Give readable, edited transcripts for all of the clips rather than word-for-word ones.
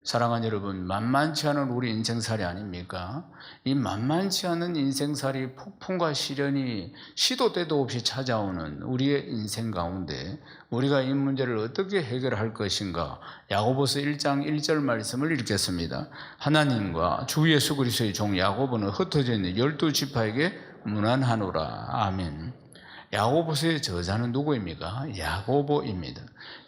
사랑하는 여러분, 만만치 않은 우리 인생살이 아닙니까? 이 만만치 않은 인생살이 폭풍과 시련이 시도 때도 없이 찾아오는 우리의 인생 가운데 우리가 이 문제를 어떻게 해결할 것인가? 야고보서 1장 1절 말씀을 읽겠습니다. 하나님과 주 예수 그리스도의 종 야고보는 흩어져 있는 12지파에게 문안하노라. 아멘. 야고보서의 저자는 누구입니까? 야고보입니다.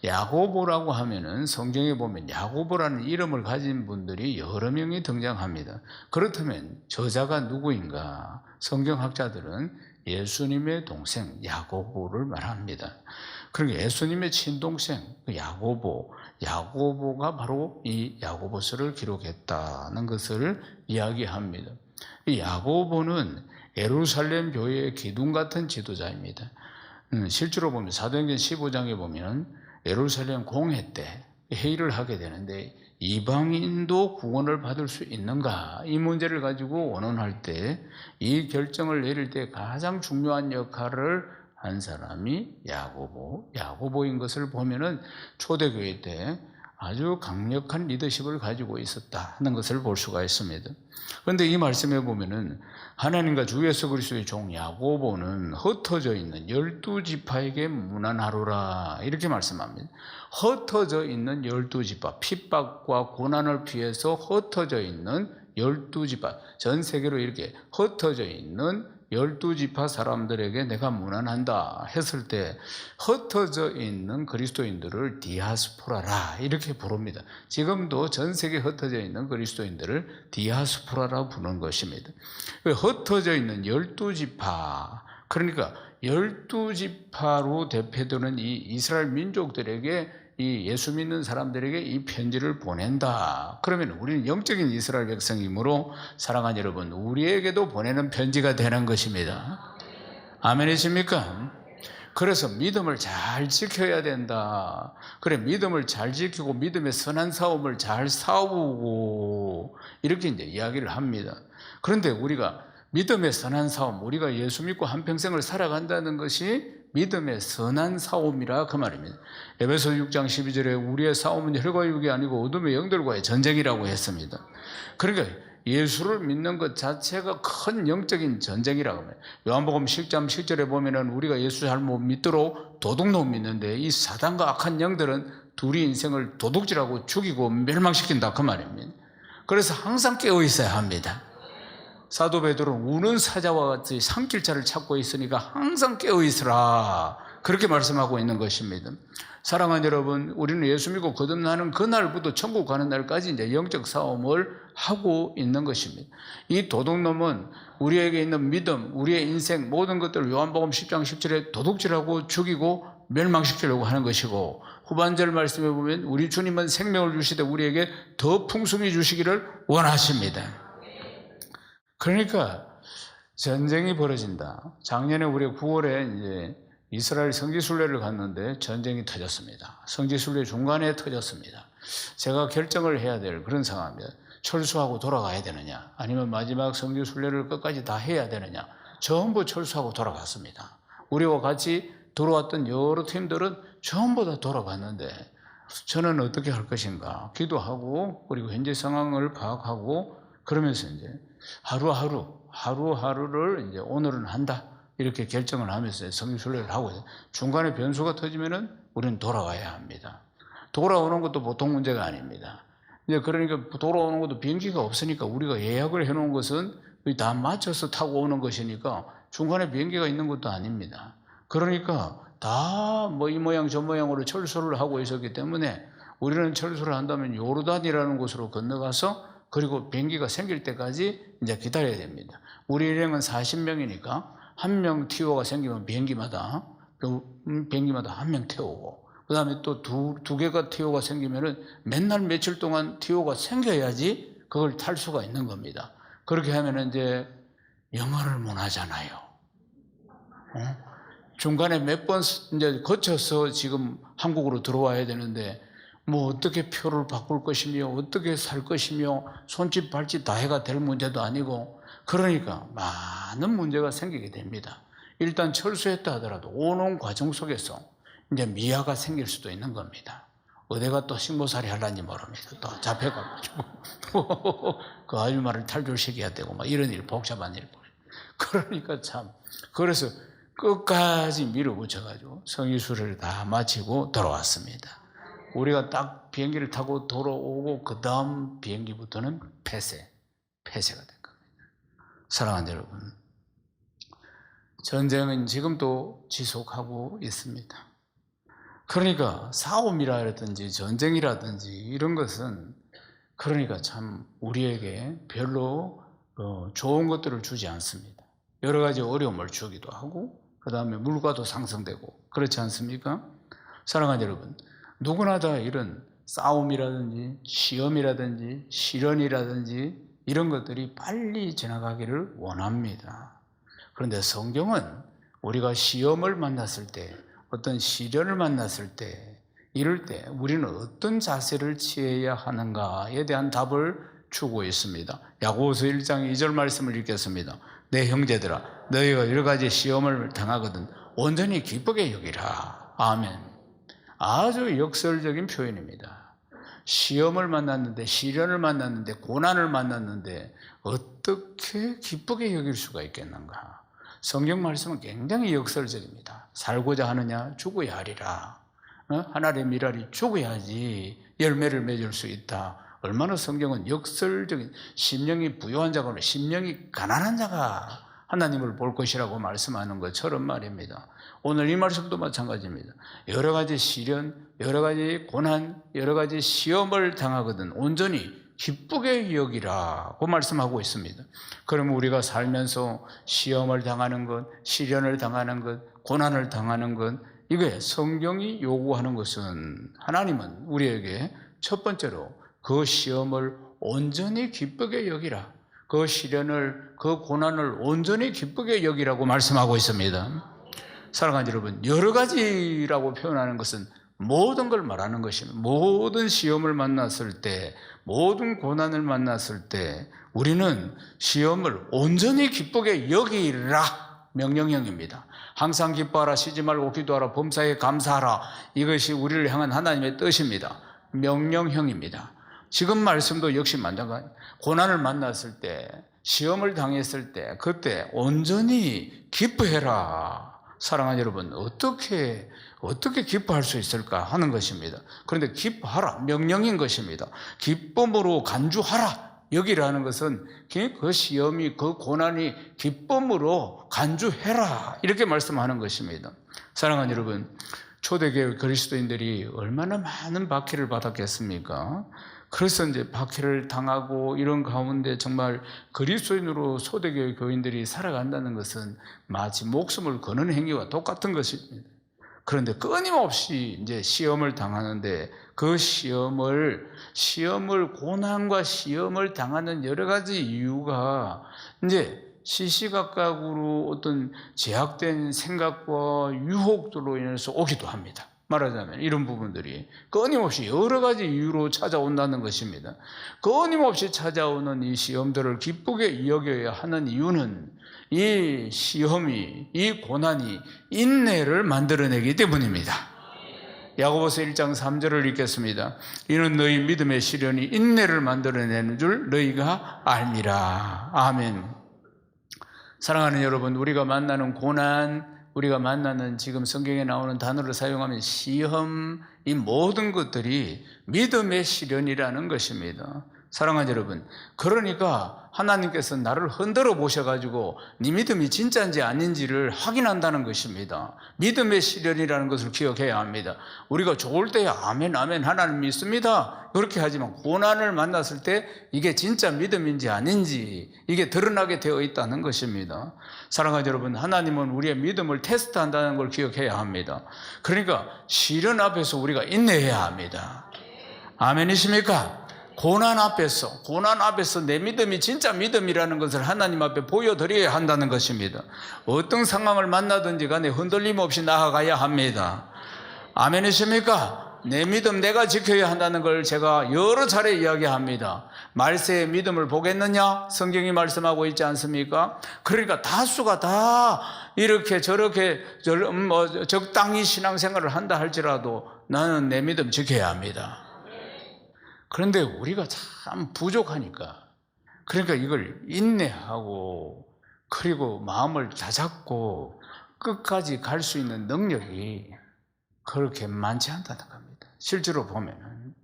야고보라고 하면은 성경에 보면 야고보라는 이름을 가진 분들이 여러 명이 등장합니다. 그렇다면 저자가 누구인가? 성경학자들은 예수님의 동생 야고보를 말합니다. 그러니까 예수님의 친동생 야고보가 바로 이 야고보서를 기록했다는 것을 이야기합니다. 이 야고보는 예루살렘 교회의 기둥 같은 지도자입니다. 실제로 보면 사도행전 15장에 보면 예루살렘 공회 때 회의를 하게 되는데 이방인도 구원을 받을 수 있는가? 이 문제를 가지고 원언할 때 이 결정을 내릴 때 가장 중요한 역할을 한 사람이 야고보인 것을 보면은 초대교회 때 아주 강력한 리더십을 가지고 있었다는 것을 볼 수가 있습니다. 그런데 이 말씀에 보면은 하나님과 주 예수 그리스도의 종 야고보는 흩어져 있는 12지파에게 문안하노라 이렇게 말씀합니다. 흩어져 있는 12지파, 핍박과 고난을 피해서 흩어져 있는 12지파, 전 세계로 이렇게 흩어져 있는 12지파 사람들에게 내가 문안한다 했을 때 흩어져 있는 그리스도인들을 디아스포라라 이렇게 부릅니다. 지금도 전 세계에 흩어져 있는 그리스도인들을 디아스포라라 부르는 것입니다. 흩어져 있는 12지파, 그러니까 12지파로 대표되는 이 이스라엘 민족들에게 이 예수 믿는 사람들에게 이 편지를 보낸다. 그러면 우리는 영적인 이스라엘 백성이므로 사랑하는 여러분, 우리에게도 보내는 편지가 되는 것입니다. 아멘이십니까? 그래서 믿음을 잘 지켜야 된다. 그래, 믿음을 잘 지키고 믿음의 선한 싸움을 잘 싸우고 이렇게 이제 이야기를 합니다. 그런데 우리가 믿음의 선한 싸움, 우리가 예수 믿고 한평생을 살아간다는 것이 믿음의 선한 싸움이라 그 말입니다. 에베소 6장 12절에 우리의 싸움은 혈과 육이 아니고 어둠의 영들과의 전쟁이라고 했습니다. 그러니까 예수를 믿는 것 자체가 큰 영적인 전쟁이라고 합니다. 요한복음 10장 10절에 보면은 우리가 예수 잘못 믿도록 도둑놈 믿는데 이 사단과 악한 영들은 둘이 인생을 도둑질하고 죽이고 멸망시킨다 그 말입니다. 그래서 항상 깨어 있어야 합니다. 사도 베드로는 우는 사자와 같이 산길자를 찾고 있으니까 항상 깨어 있으라 그렇게 말씀하고 있는 것입니다. 사랑하는 여러분, 우리는 예수 믿고 거듭나는 그날부터 천국 가는 날까지 이제 영적 싸움을 하고 있는 것입니다. 이 도둑놈은 우리에게 있는 믿음, 우리의 인생 모든 것들을 요한복음 10장 10절에 도둑질하고 죽이고 멸망시키려고 하는 것이고, 후반절 말씀에 보면 우리 주님은 생명을 주시되 우리에게 더 풍성히 주시기를 원하십니다. 그러니까 전쟁이 벌어진다. 작년에 우리 9월에 이제 이스라엘 성지순례를 갔는데 전쟁이 터졌습니다. 성지순례 중간에 터졌습니다. 제가 결정을 해야 될 그런 상황입니다. 철수하고 돌아가야 되느냐, 아니면 마지막 성지순례를 끝까지 다 해야 되느냐. 전부 철수하고 돌아갔습니다. 우리와 같이 돌아왔던 여러 팀들은 전부 다 돌아갔는데 저는 어떻게 할 것인가 기도하고, 그리고 현재 상황을 파악하고, 그러면서 이제 하루하루를 이제 오늘은 한다 이렇게 결정을 하면서 성지순례를 하고 있어요. 중간에 변수가 터지면은 우리는 돌아와야 합니다. 돌아오는 것도 보통 문제가 아닙니다. 이제 그러니까 돌아오는 것도 비행기가 없으니까 우리가 예약을 해놓은 것은 다 맞춰서 타고 오는 것이니까 중간에 비행기가 있는 것도 아닙니다. 그러니까 다 뭐 이 모양 저 모양으로 철수를 하고 있었기 때문에 우리는 철수를 한다면 요르단이라는 곳으로 건너가서 그리고 비행기가 생길 때까지 이제 기다려야 됩니다. 우리 일행은 40명이니까 한 명 티오가 생기면 비행기마다 한 명 태우고, 그 다음에 또 두 개가 티오가 생기면은 맨날 며칠 동안 티오가 생겨야지 그걸 탈 수가 있는 겁니다. 그렇게 하면은 이제 영어를 못 하잖아요. 중간에 몇 번 이제 거쳐서 지금 한국으로 들어와야 되는데 뭐 어떻게 표를 바꿀 것이며 어떻게 살 것이며 손짓 발짓 다 해가 될 문제도 아니고, 그러니까 많은 문제가 생기게 됩니다. 일단 철수했다 하더라도 오는 과정 속에서 이제 미아가 생길 수도 있는 겁니다. 어디가 또 식모살이 하려니 모릅니다. 또 잡혀가지고 그 아줌마를 탈출시켜야 되고 막 이런 일, 복잡한 일. 그러니까 참, 그래서 끝까지 밀어붙여가지고 성의수를 다 마치고 돌아왔습니다. 우리가 딱 비행기를 타고 돌아오고 그 다음 비행기부터는 폐쇄가 된 겁니다. 사랑하는 여러분, 전쟁은 지금도 지속하고 있습니다. 그러니까 싸움이라든지 전쟁이라든지 이런 것은 그러니까 참 우리에게 별로 좋은 것들을 주지 않습니다. 여러 가지 어려움을 주기도 하고 그 다음에 물가도 상승되고 그렇지 않습니까? 사랑하는 여러분, 누구나 다 이런 싸움이라든지 시험이라든지 시련이라든지 이런 것들이 빨리 지나가기를 원합니다. 그런데 성경은 우리가 시험을 만났을 때, 어떤 시련을 만났을 때, 이럴 때 우리는 어떤 자세를 취해야 하는가에 대한 답을 주고 있습니다. 야고보서 1장 2절 말씀을 읽겠습니다. 내 형제들아, 너희가 여러 가지 시험을 당하거든 온전히 기쁘게 여기라. 아멘. 아주 역설적인 표현입니다. 시험을 만났는데, 시련을 만났는데, 고난을 만났는데 어떻게 기쁘게 여길 수가 있겠는가? 성경 말씀은 굉장히 역설적입니다. 살고자 하느냐? 죽어야 하리라. 하나님의 미랄이 죽어야지 열매를 맺을 수 있다. 얼마나 성경은 역설적인, 심령이 부유한 자가 아니라 심령이 가난한 자가 하나님을 볼 것이라고 말씀하는 것처럼 말입니다. 오늘 이 말씀도 마찬가지입니다. 여러 가지 시련, 여러 가지 고난, 여러 가지 시험을 당하거든 온전히 기쁘게 여기라고 말씀하고 있습니다. 그러면 우리가 살면서 시험을 당하는 것, 시련을 당하는 것, 고난을 당하는 것, 이게 성경이 요구하는 것은 하나님은 우리에게 첫 번째로 그 시험을 온전히 기쁘게 여기라. 그 시련을, 그 고난을 온전히 기쁘게 여기라고 말씀하고 있습니다. 사랑하는 여러분, 여러 가지라고 표현하는 것은 모든 걸 말하는 것입니다. 모든 시험을 만났을 때, 모든 고난을 만났을 때 우리는 시험을 온전히 기쁘게 여기라 명령형입니다. 항상 기뻐하라, 쉬지 말고 기도하라, 범사에 감사하라. 이것이 우리를 향한 하나님의 뜻입니다. 명령형입니다. 지금 말씀도 역시 마찬가지. 고난을 만났을 때, 시험을 당했을 때, 그때 온전히 기뻐해라. 사랑하는 여러분, 어떻게 기뻐할 수 있을까 하는 것입니다. 그런데 기뻐하라, 명령인 것입니다. 기쁨으로 간주하라. 여기라는 것은 그 시험이, 그 고난이 기쁨으로 간주해라. 이렇게 말씀하는 것입니다. 사랑하는 여러분, 초대교회 그리스도인들이 얼마나 많은 박해를 받았겠습니까? 그래서 이제 박해를 당하고 이런 가운데 정말 그리스도인으로 초대교회 교인들이 살아간다는 것은 마치 목숨을 거는 행위와 똑같은 것입니다. 그런데 끊임없이 이제 시험을 당하는데 그 시험을 고난과 시험을 당하는 여러 가지 이유가 이제 시시각각으로 어떤 제약된 생각과 유혹들로 인해서 오기도 합니다. 말하자면 이런 부분들이 끊임없이 여러 가지 이유로 찾아온다는 것입니다. 끊임없이 찾아오는 이 시험들을 기쁘게 여겨야 하는 이유는 이 시험이, 이 고난이 인내를 만들어내기 때문입니다. 야고보서 1장 3절을 읽겠습니다. 이는 너희 믿음의 시련이 인내를 만들어내는 줄 너희가 알미라. 아멘. 사랑하는 여러분, 우리가 만나는 고난, 우리가 만나는 지금 성경에 나오는 단어를 사용하면 시험, 이 모든 것들이 믿음의 시련이라는 것입니다. 사랑하는 여러분, 그러니까 하나님께서 나를 흔들어 보셔가지고 네 믿음이 진짜인지 아닌지를 확인한다는 것입니다. 믿음의 시련이라는 것을 기억해야 합니다. 우리가 좋을 때야 아멘 아멘 하나님 믿습니다 그렇게 하지만 고난을 만났을 때 이게 진짜 믿음인지 아닌지 이게 드러나게 되어 있다는 것입니다. 사랑하는 여러분, 하나님은 우리의 믿음을 테스트한다는 걸 기억해야 합니다. 그러니까 시련 앞에서 우리가 인내해야 합니다. 아멘이십니까? 고난 앞에서 내 믿음이 진짜 믿음이라는 것을 하나님 앞에 보여드려야 한다는 것입니다. 어떤 상황을 만나든지 간에 흔들림 없이 나아가야 합니다. 아멘이십니까? 내 믿음 내가 지켜야 한다는 걸 제가 여러 차례 이야기합니다. 말세의 믿음을 보겠느냐? 성경이 말씀하고 있지 않습니까? 그러니까 다수가 다 이렇게 저렇게 적당히 신앙생활을 한다 할지라도 나는 내 믿음 지켜야 합니다. 그런데 우리가 참 부족하니까, 그러니까 이걸 인내하고 그리고 마음을 다잡고 끝까지 갈 수 있는 능력이 그렇게 많지 않다는 겁니다. 실제로 보면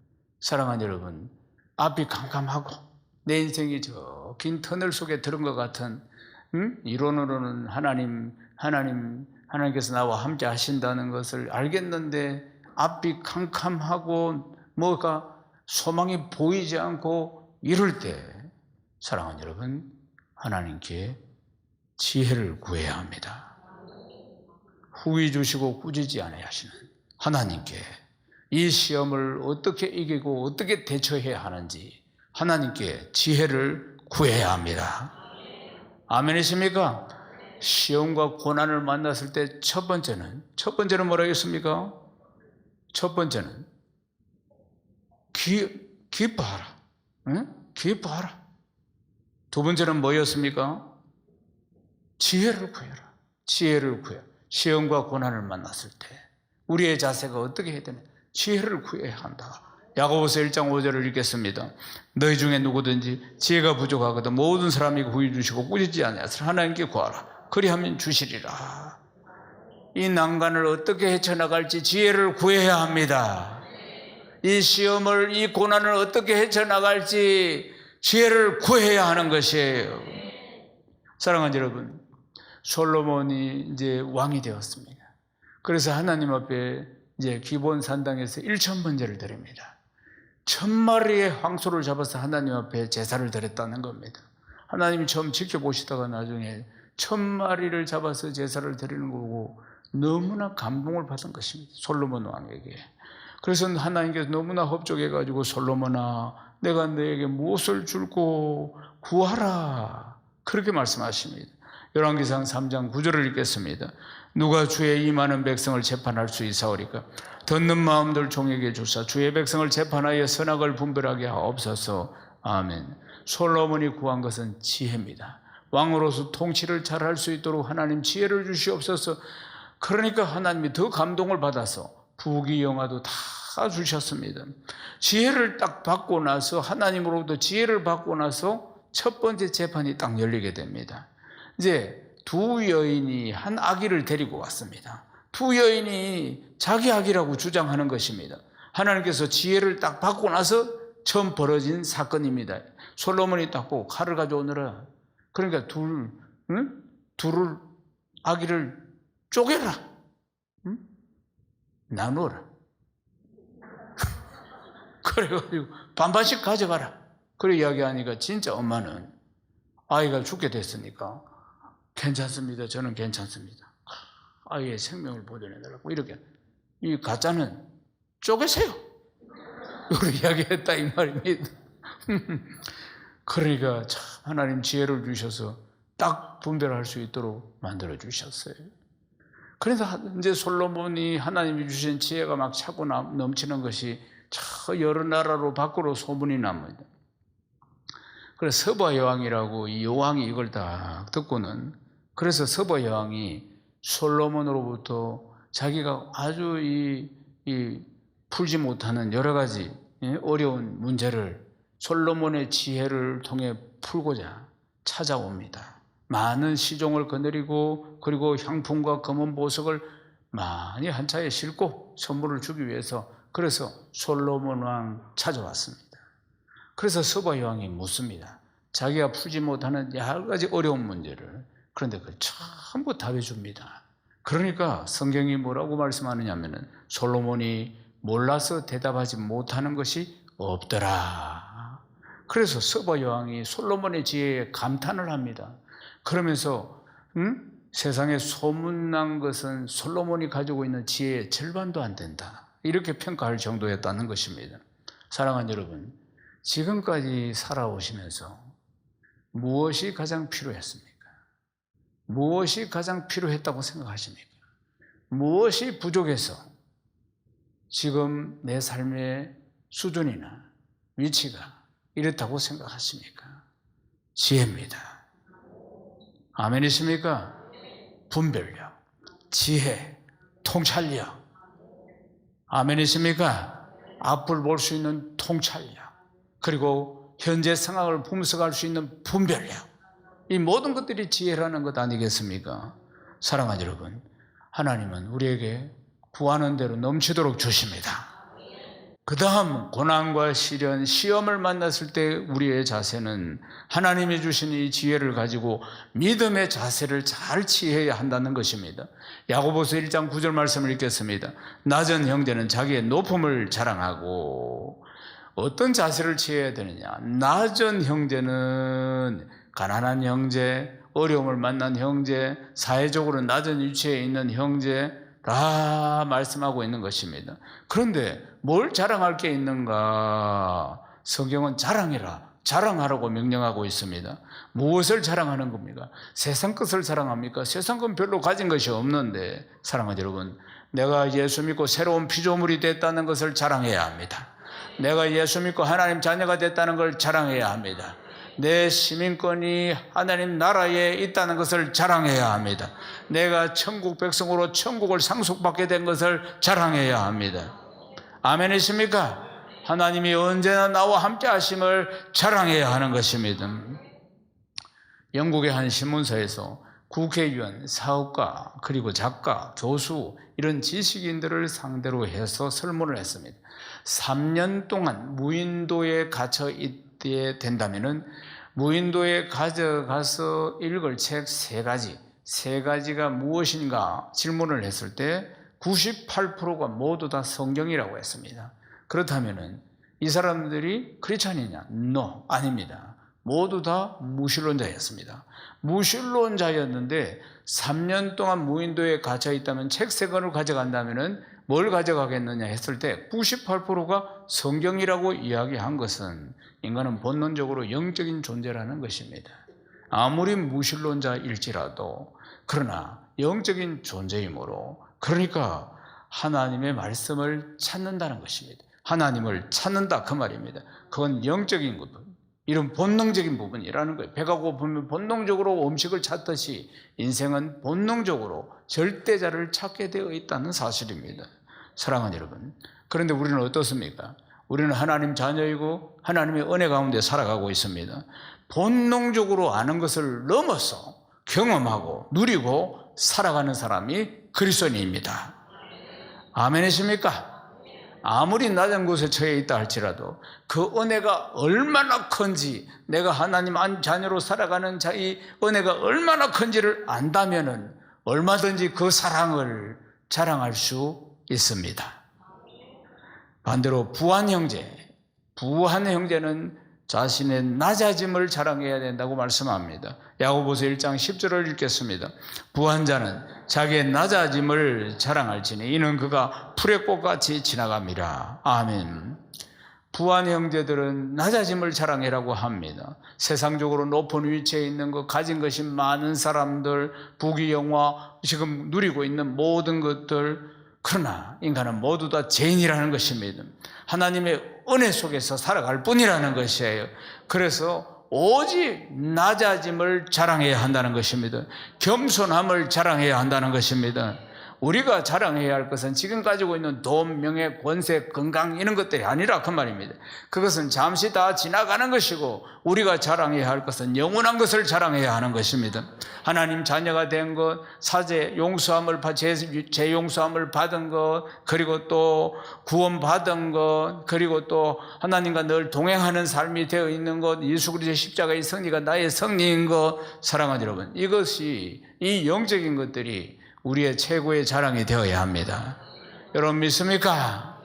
사랑하는 여러분, 앞이 캄캄하고 내 인생이 저 긴 터널 속에 들은 것 같은, 이론으로는 하나님께서 나와 함께 하신다는 것을 알겠는데 앞이 캄캄하고 뭐가 소망이 보이지 않고 이럴 때, 사랑하는 여러분, 하나님께 지혜를 구해야 합니다. 후회 주시고 꾸짖지 않아야 하시는 하나님께 이 시험을 어떻게 이기고 어떻게 대처해야 하는지 하나님께 지혜를 구해야 합니다. 아멘이십니까? 시험과 고난을 만났을 때 첫 번째는 뭐라 했습니까? 첫 번째는 기뻐하라. 기뻐하라. 두 번째는 뭐였습니까? 지혜를 구해라. 지혜를 구해. 시험과 고난을 만났을 때 우리의 자세가 어떻게 해야 되냐? 지혜를 구해야 한다. 야고보서 1장 5절을 읽겠습니다. 너희 중에 누구든지 지혜가 부족하거든 모든 사람이 후히 주시고 꾸짖지 아니하시라. 하나님께 구하라. 그리하면 주시리라. 이 난관을 어떻게 헤쳐나갈지 지혜를 구해야 합니다. 이 시험을, 이 고난을 어떻게 헤쳐나갈지 지혜를 구해야 하는 것이에요. 사랑하는 여러분, 솔로몬이 이제 왕이 되었습니다. 그래서 하나님 앞에 이제 기본 산당에서 1,000번제를 드립니다. 1,000마리의 황소를 잡아서 하나님 앞에 제사를 드렸다는 겁니다. 하나님이 처음 지켜보시다가 나중에 1,000마리를 잡아서 제사를 드리는 거고 너무나 감동을 받은 것입니다. 솔로몬 왕에게. 그래서 하나님께서 너무나 협조해가지고 솔로몬아, 내가 너에게 무엇을 줄고 구하라. 그렇게 말씀하십니다. 열왕기상 3장 9절을 읽겠습니다. 누가 주의 이 많은 백성을 재판할 수 있사오리까? 듣는 마음들 종에게 주사 주의 백성을 재판하여 선악을 분별하게 하옵소서. 아멘. 솔로몬이 구한 것은 지혜입니다. 왕으로서 통치를 잘할 수 있도록 하나님 지혜를 주시옵소서. 그러니까 하나님이 더 감동을 받아서 부귀영화도 다 주셨습니다. 지혜를 딱 받고 나서, 하나님으로부터 지혜를 받고 나서 첫 번째 재판이 딱 열리게 됩니다. 이제 두 여인이 한 아기를 데리고 왔습니다. 두 여인이 자기 아기라고 주장하는 것입니다. 하나님께서 지혜를 딱 받고 나서 처음 벌어진 사건입니다. 솔로몬이 딱 보고 칼을 가져오느라, 그러니까 둘을 아기를 쪼개라, 나누어라. 그래가지고 반반씩 가져가라. 그래 이야기하니까 진짜 엄마는 아이가 죽게 됐으니까 괜찮습니다. 저는 괜찮습니다. 아이의 생명을 보존해달라고 이렇게. 이 가짜는 쪼개세요. 이렇게 이야기했다 이 말입니다. 그러니까 참 하나님 지혜를 주셔서 딱 분별할 수 있도록 만들어 주셨어요. 그래서 이제 솔로몬이 하나님이 주신 지혜가 막 차고 넘치는 것이 저 여러 나라로 밖으로 소문이 납니다. 그래서 서바 여왕이라고 이 여왕이 이걸 다 듣고는, 그래서 서바 여왕이 솔로몬으로부터 자기가 아주 풀지 못하는 여러 가지 어려운 문제를 솔로몬의 지혜를 통해 풀고자 찾아옵니다. 많은 시종을 거느리고 그리고 향품과 검은 보석을 많이 한 차에 싣고 선물을 주기 위해서, 그래서 솔로몬 왕 찾아왔습니다. 그래서 서바 여왕이 묻습니다. 자기가 풀지 못하는 여러 가지 어려운 문제를. 그런데 그걸 전부 답해 줍니다. 그러니까 성경이 뭐라고 말씀하느냐면은 솔로몬이 몰라서 대답하지 못하는 것이 없더라. 그래서 서바 여왕이 솔로몬의 지혜에 감탄을 합니다. 그러면서 세상에 소문난 것은 솔로몬이 가지고 있는 지혜의 절반도 안 된다, 이렇게 평가할 정도였다는 것입니다. 사랑하는 여러분, 지금까지 살아오시면서 무엇이 가장 필요했습니까? 무엇이 가장 필요했다고 생각하십니까? 무엇이 부족해서 지금 내 삶의 수준이나 위치가 이렇다고 생각하십니까? 지혜입니다. 아멘이십니까? 분별력, 지혜, 통찰력. 아멘이십니까? 앞을 볼 수 있는 통찰력, 그리고 현재 상황을 분석할 수 있는 분별력. 이 모든 것들이 지혜라는 것 아니겠습니까? 사랑하는 여러분, 하나님은 우리에게 구하는 대로 넘치도록 주십니다. 그 다음 고난과 시련, 시험을 만났을 때 우리의 자세는 하나님이 주신 이 지혜를 가지고 믿음의 자세를 잘 취해야 한다는 것입니다. 야고보서 1장 9절 말씀을 읽겠습니다. 낮은 형제는 자기의 높음을 자랑하고, 어떤 자세를 취해야 되느냐? 낮은 형제는 가난한 형제, 어려움을 만난 형제, 사회적으로 낮은 위치에 있는 형제라 말씀하고 있는 것입니다. 그런데 뭘 자랑할 게 있는가? 성경은 자랑해라, 자랑하라고 명령하고 있습니다. 무엇을 자랑하는 겁니까? 세상 것을 자랑합니까? 세상 건 별로 가진 것이 없는데, 사랑하는 여러분, 내가 예수 믿고 새로운 피조물이 됐다는 것을 자랑해야 합니다. 내가 예수 믿고 하나님 자녀가 됐다는 걸 자랑해야 합니다. 내 시민권이 하나님 나라에 있다는 것을 자랑해야 합니다. 내가 천국 백성으로 천국을 상속받게 된 것을 자랑해야 합니다. 아멘이십니까? 하나님이 언제나 나와 함께 하심을 자랑해야 하는 것입니다. 영국의 한 신문사에서 국회의원, 사업가, 그리고 작가, 교수, 이런 지식인들을 상대로 해서 설문을 했습니다. 3년 동안 무인도에 갇혀 있게 된다면 무인도에 가져가서 읽을 책 3가지가 무엇인가 질문을 했을 때 98%가 모두 다 성경이라고 했습니다. 그렇다면 이 사람들이 크리스찬이냐? No, 아닙니다. 모두 다 무신론자였습니다. 무신론자였는데 3년 동안 무인도에 갇혀 있다면 책 3권을 가져간다면 뭘 가져가겠느냐 했을 때 98%가 성경이라고 이야기한 것은 인간은 본능적으로 영적인 존재라는 것입니다. 아무리 무신론자일지라도 그러나 영적인 존재이므로, 그러니까 하나님의 말씀을 찾는다는 것입니다. 하나님을 찾는다 그 말입니다. 그건 영적인 부분, 이런 본능적인 부분이라는 거예요. 배가 고프면 본능적으로 음식을 찾듯이 인생은 본능적으로 절대자를 찾게 되어 있다는 사실입니다. 사랑하는 여러분, 그런데 우리는 어떻습니까? 우리는 하나님 자녀이고 하나님의 은혜 가운데 살아가고 있습니다. 본능적으로 아는 것을 넘어서 경험하고 누리고 살아가는 사람이 그리스도인입니다. 아멘이십니까? 아무리 낮은 곳에 처해 있다 할지라도 그 은혜가 얼마나 큰지, 내가 하나님 자녀로 살아가는 이 은혜가 얼마나 큰지를 안다면 얼마든지 그 사랑을 자랑할 수 있습니다. 반대로 부한 형제는 자신의 낮아짐을 자랑해야 된다고 말씀합니다. 야고보서 1장 10절을 읽겠습니다. 부한 자는 자기의 낮아짐을 자랑할지니 이는 그가 풀의 꽃같이 지나갑니다. 아멘. 부한 형제들은 낮아짐을 자랑해라고 합니다. 세상적으로 높은 위치에 있는 것, 가진 것이 많은 사람들, 부귀영화, 지금 누리고 있는 모든 것들, 그러나 인간은 모두 다 죄인이라는 것입니다. 하나님의 은혜 속에서 살아갈 뿐이라는 것이에요. 그래서 오직 낮아짐을 자랑해야 한다는 것입니다. 겸손함을 자랑해야 한다는 것입니다. 우리가 자랑해야 할 것은 지금 가지고 있는 돈, 명예, 권세, 건강 이런 것들이 아니라 그 말입니다. 그것은 잠시 다 지나가는 것이고 우리가 자랑해야 할 것은 영원한 것을 자랑해야 하는 것입니다. 하나님 자녀가 된 것, 사죄 용서함을 제 용서함을 받은 것, 그리고 또 구원 받은 것, 그리고 또 하나님과 늘 동행하는 삶이 되어 있는 것, 예수 그리스도의 십자가의 승리가 나의 승리인 것, 사랑하는 여러분, 이것이 이 영적인 것들이 우리의 최고의 자랑이 되어야 합니다. 여러분 믿습니까?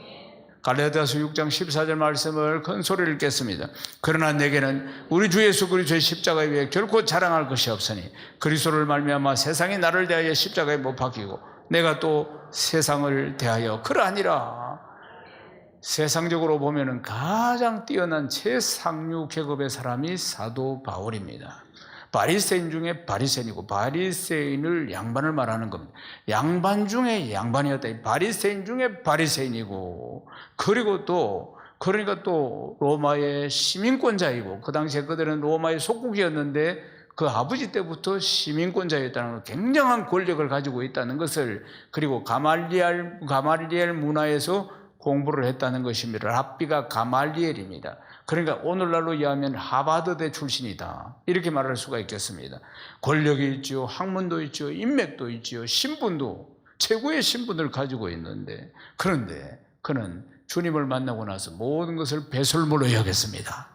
갈라디아서 6장 14절 말씀을 큰 소리를 읽겠습니다. 그러나 내게는 우리 주 예수 그리스도의 십자가에 위해 결코 자랑할 것이 없으니 그리스도를 말미암아 세상이 나를 대하여 십자가에 못 박히고 내가 또 세상을 대하여 그러하니라. 세상적으로 보면은 가장 뛰어난 최상류 계급의 사람이 사도 바울입니다. 바리새인 중에 바리새인이고, 바리새인을 양반을 말하는 겁니다. 양반 중에 양반이었다. 바리새인 중에 바리새인이고, 그리고 또 그러니까 또 로마의 시민권자이고, 그 당시에 그들은 로마의 속국이었는데 그 아버지 때부터 시민권자였다는 것, 굉장한 권력을 가지고 있다는 것을, 그리고 가말리엘 문화에서 공부를 했다는 것입니다. 랍비가 가말리엘입니다. 그러니까 오늘날로 이해하면 하버드대 출신이다, 이렇게 말할 수가 있겠습니다. 권력이 있죠, 학문도 있죠, 인맥도 있죠, 신분도 최고의 신분을 가지고 있는데, 그런데 그는 주님을 만나고 나서 모든 것을 배설물로 여겼습니다.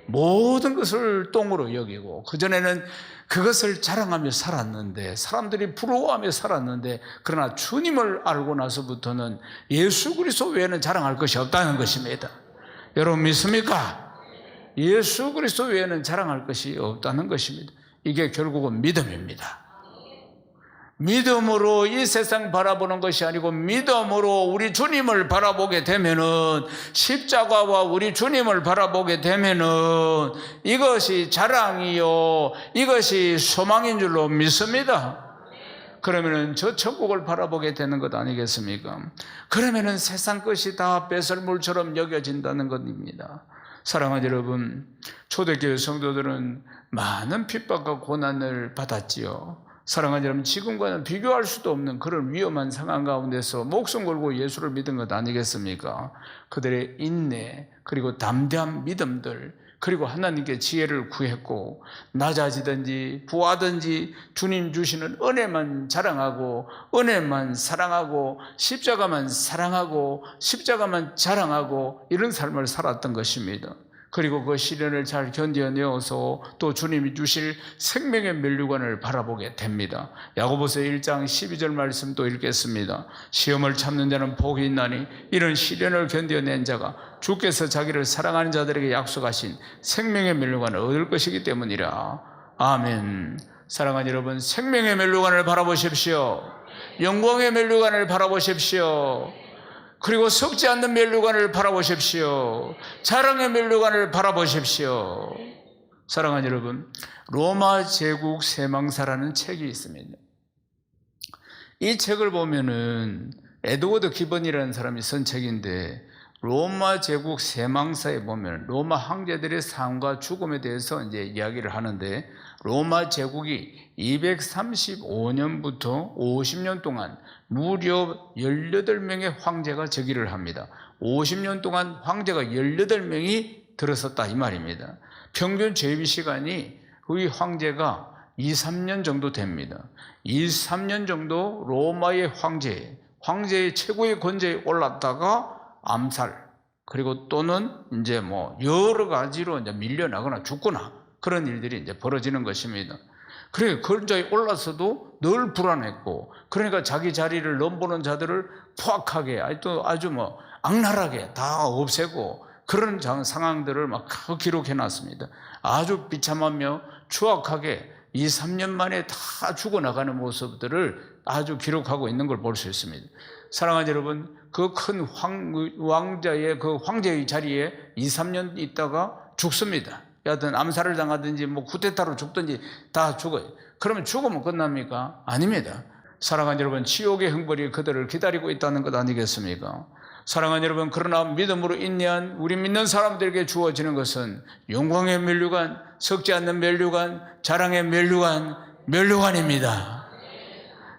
모든 것을 똥으로 여기고, 그전에는 그것을 자랑하며 살았는데, 사람들이 부러워하며 살았는데, 그러나 주님을 알고 나서부터는 예수 그리스도 외에는 자랑할 것이 없다는 것입니다. 여러분 믿습니까? 예수 그리스도 외에는 자랑할 것이 없다는 것입니다. 이게 결국은 믿음입니다. 믿음으로 이 세상 바라보는 것이 아니고 믿음으로 우리 주님을 바라보게 되면은, 십자가와 우리 주님을 바라보게 되면은 이것이 자랑이요, 이것이 소망인 줄로 믿습니다. 그러면은 저 천국을 바라보게 되는 것 아니겠습니까? 그러면은 세상 것이 다 배설물처럼 여겨진다는 것입니다. 사랑하는 여러분, 초대교회 성도들은 많은 핍박과 고난을 받았지요. 사랑하는 여러분, 지금과는 비교할 수도 없는 그런 위험한 상황 가운데서 목숨 걸고 예수를 믿은 것 아니겠습니까? 그들의 인내, 그리고 담대한 믿음들, 그리고 하나님께 지혜를 구했고, 낮아지든지 부하든지 주님 주시는 은혜만 자랑하고, 은혜만 사랑하고, 십자가만 사랑하고, 십자가만 자랑하고, 이런 삶을 살았던 것입니다. 그리고 그 시련을 잘 견뎌내어서 또 주님이 주실 생명의 면류관을 바라보게 됩니다. 야고보서 1장 12절 말씀 또 읽겠습니다. 시험을 참는 자는 복이 있나니 이런 시련을 견뎌낸 자가 주께서 자기를 사랑하는 자들에게 약속하신 생명의 면류관을 얻을 것이기 때문이라. 아멘. 사랑하는 여러분, 생명의 면류관을 바라보십시오. 영광의 면류관을 바라보십시오. 그리고 썩지 않는 면류관을 바라보십시오. 자랑의 면류관을 바라보십시오. 사랑하는 여러분, 로마 제국 세망사라는 책이 있습니다. 이 책을 보면은 에드워드 기번이라는 사람이 쓴 책인데, 로마 제국 세망사에 보면 로마 황제들의 삶과 죽음에 대해서 이제 이야기를 하는데, 로마 제국이 235년부터 50년 동안 무려 18명의 황제가 즉위를 합니다. 50년 동안 황제가 18명이 들어섰다 이 말입니다. 평균 재위 시간이 이 황제가 2-3년 정도 됩니다. 2-3년 정도 로마의 황제의 최고의 권세에 올랐다가 암살, 그리고 또는 이제 뭐 여러 가지로 이제 밀려나거나 죽거나 그런 일들이 이제 벌어지는 것입니다. 그래, 권좌에 올라서도 늘 불안했고, 그러니까 자기 자리를 넘보는 자들을 포악하게, 아주 뭐 악랄하게 다 없애고, 그런 상황들을 막 기록해 놨습니다. 아주 비참하며 추악하게 2-3년 만에 다 죽어나가는 모습들을 아주 기록하고 있는 걸 볼 수 있습니다. 사랑하는 여러분, 그 큰 왕자의 그 황제의 자리에 2-3년 있다가 죽습니다. 여하튼 암살을 당하든지 뭐 쿠데타로 죽든지 다 죽어요. 그러면 죽으면 끝납니까? 아닙니다. 사랑하는 여러분, 지옥의 형벌이 그들을 기다리고 있다는 것 아니겠습니까? 사랑하는 여러분, 그러나 믿음으로 인내한 우리 믿는 사람들에게 주어지는 것은 영광의 면류관, 썩지 않는 면류관, 자랑의 면류관입니다.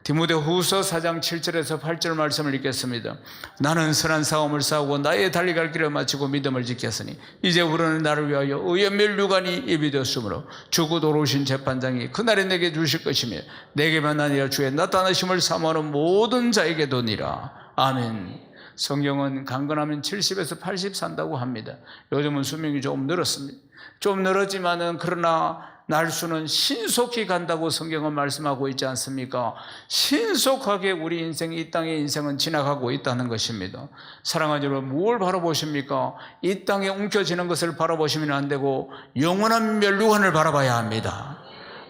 디모데후서 4장 7절에서 8절 말씀을 읽겠습니다. 나는 선한 싸움을 싸우고 나의 달려갈 길을 마치고 믿음을 지켰으니 이제 우리는 나를 위하여 의의 면류관이 예비되었으므로 주고 돌아오신 재판장이 그날에 내게 주실 것이며 내게만 아니라 주의 나타나심을 사모하는 모든 자에게도니라. 아멘. 성경은 강건하면 70에서 80 산다고 합니다. 요즘은 수명이 조금 늘었습니다. 좀 늘었지만은 그러나 날수는 신속히 간다고 성경은 말씀하고 있지 않습니까? 신속하게 우리 인생, 이 땅의 인생은 지나가고 있다는 것입니다. 사랑하는 여러분, 무엇을 바라보십니까? 이 땅에 움켜쥐는 것을 바라보시면 안 되고 영원한 면류관을 바라봐야 합니다.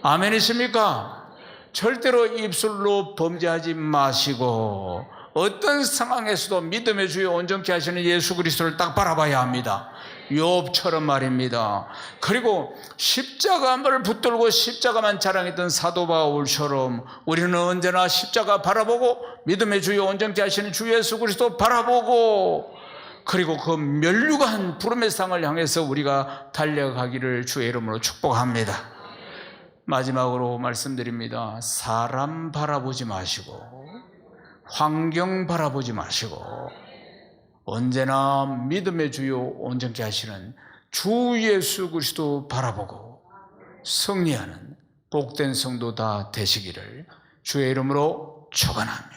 아멘이십니까? 절대로 입술로 범죄하지 마시고 어떤 상황에서도 믿음의 주여 온전케 하시는 예수 그리스도를 딱 바라봐야 합니다. 욥처럼 말입니다. 그리고 십자가를 붙들고 십자가만 자랑했던 사도 바울처럼 우리는 언제나 십자가 바라보고 믿음의 주요 온전케 하시는 주 예수 그리스도 바라보고 그리고 그 멸류관 부름의 상을 향해서 우리가 달려가기를 주의 이름으로 축복합니다. 마지막으로 말씀드립니다. 사람 바라보지 마시고 환경 바라보지 마시고 언제나 믿음의 주요 온전케 하시는 주 예수 그리스도 바라보고 승리하는 복된 성도 다 되시기를 주의 이름으로 축원합니다.